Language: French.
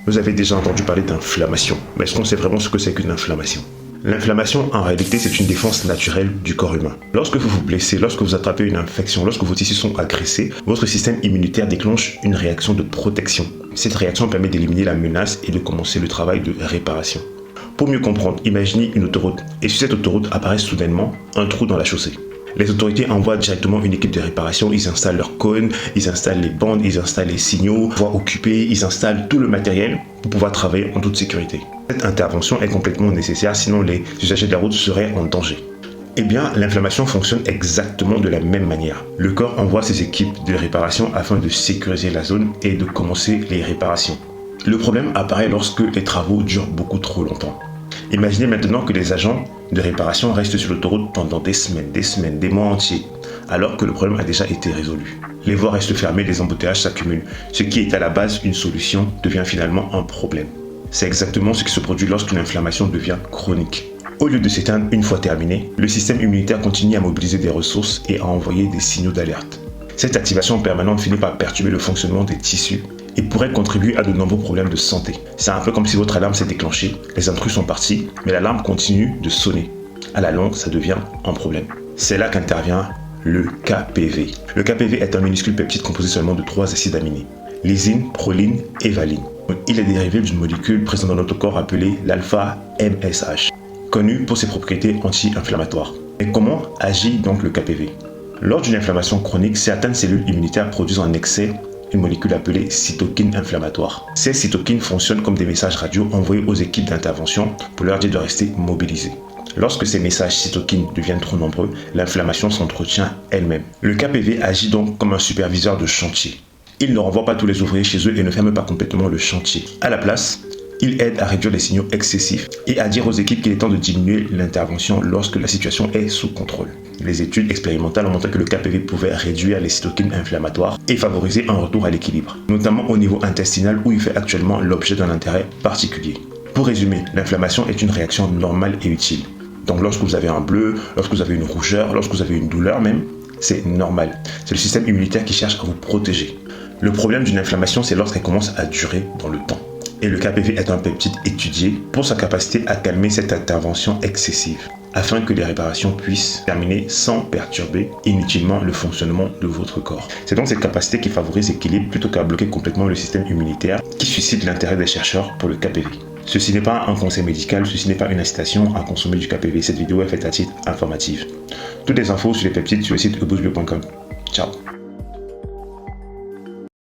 Vous avez déjà entendu parler d'inflammation, mais est-ce qu'on sait vraiment ce que c'est qu'une inflammation? L'inflammation, en réalité, c'est une défense naturelle du corps humain. Lorsque vous vous blessez, lorsque vous attrapez une infection, lorsque vos tissus sont agressés, votre système immunitaire déclenche une réaction de protection. Cette réaction permet d'éliminer la menace et de commencer le travail de réparation. Pour mieux comprendre, imaginez une autoroute, et sur cette autoroute apparaît soudainement un trou dans la chaussée. Les autorités envoient directement une équipe de réparation, ils installent leurs cônes, ils installent les bandes, ils installent les signaux, voies occupées, ils installent tout le matériel pour pouvoir travailler en toute sécurité. Cette intervention est complètement nécessaire, sinon les usagers de la route seraient en danger. Eh bien, l'inflammation fonctionne exactement de la même manière. Le corps envoie ses équipes de réparation afin de sécuriser la zone et de commencer les réparations. Le problème apparaît lorsque les travaux durent beaucoup trop longtemps. Imaginez maintenant que les agents de réparation restent sur l'autoroute pendant des semaines, des mois entiers, alors que le problème a déjà été résolu. Les voies restent fermées, les embouteillages s'accumulent. Ce qui est à la base une solution devient finalement un problème. C'est exactement ce qui se produit lorsqu'une inflammation devient chronique. Au lieu de s'éteindre une fois terminée, le système immunitaire continue à mobiliser des ressources et à envoyer des signaux d'alerte. Cette activation permanente finit par perturber le fonctionnement des tissus et pourrait contribuer à de nombreux problèmes de santé. C'est un peu comme si votre alarme s'est déclenchée, les intrus sont partis, mais l'alarme continue de sonner. À la longue, ça devient un problème. C'est là qu'intervient le KPV. Le KPV est un minuscule peptide composé seulement de 3 acides aminés, lysine, proline et valine. Il est dérivé d'une molécule présente dans notre corps appelée l'alpha-MSH, connue pour ses propriétés anti-inflammatoires. Et comment agit donc le KPV? Lors d'une inflammation chronique, certaines cellules immunitaires produisent en excès une molécule appelée cytokine inflammatoire. Ces cytokines fonctionnent comme des messages radio envoyés aux équipes d'intervention pour leur dire de rester mobilisées. Lorsque ces messages cytokines deviennent trop nombreux, l'inflammation s'entretient elle-même. Le KPV agit donc comme un superviseur de chantier. Il ne renvoie pas tous les ouvriers chez eux et ne ferme pas complètement le chantier. À la place, il aide à réduire les signaux excessifs et à dire aux équipes qu'il est temps de diminuer l'intervention lorsque la situation est sous contrôle. Les études expérimentales ont montré que le KPV pouvait réduire les cytokines inflammatoires et favoriser un retour à l'équilibre, notamment au niveau intestinal où il fait actuellement l'objet d'un intérêt particulier. Pour résumer, l'inflammation est une réaction normale et utile. Donc lorsque vous avez un bleu, lorsque vous avez une rougeur, lorsque vous avez une douleur même, c'est normal. C'est le système immunitaire qui cherche à vous protéger. Le problème d'une inflammation, c'est lorsqu'elle commence à durer dans le temps. Et le KPV est un peptide étudié pour sa capacité à calmer cette intervention excessive, afin que les réparations puissent terminer sans perturber inutilement le fonctionnement de votre corps. C'est donc cette capacité qui favorise l'équilibre plutôt qu'à bloquer complètement le système immunitaire qui suscite l'intérêt des chercheurs pour le KPV. Ceci n'est pas un conseil médical, ceci n'est pas une incitation à consommer du KPV. Cette vidéo est faite à titre informatif. Toutes les infos sur les peptides sur le site eboostbio.com. Ciao.